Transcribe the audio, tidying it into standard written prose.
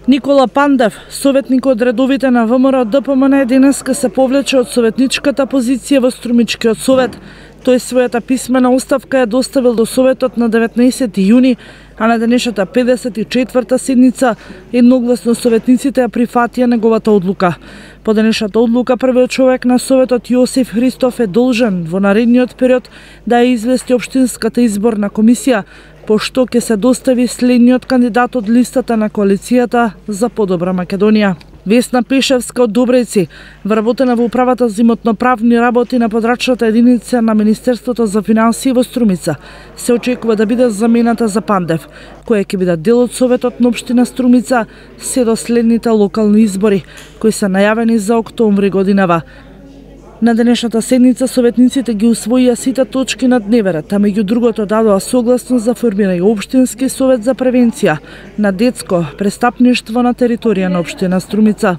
Никола Пандев, советник од редовите на ВМРО ДПМН, денеска се повлече од советничката позиција во Струмичкиот совет. Тој својата писмена оставка ја доставил до советот на 19 јуни, а на денешната 54-та седница едногласно советниците ја прифатија неговата одлука. По денешната одлука првиот човек на советот Јосиф Христов е должен во наредниот период да ја извести општинската изборна комисија, пошто ќе се достави следниот кандидат од листата на коалицијата за подобра Македонија. Весна Пешевска од Добрејци, вработена во управата за имотно-правни работи на подрачната единица на Министерството за финансии во Струмица, се очекува да биде замената за Пандев, која ќе биде дел од советот на општина Струмица се до следните локални избори, кои се најавени за октомври годинава. На денешната седница советниците ги усвоија сите точки на дневен ред, а меѓу другото дадоа согласност за формирање општински совет за превенција на детско престапништво на територија на општина Струмица.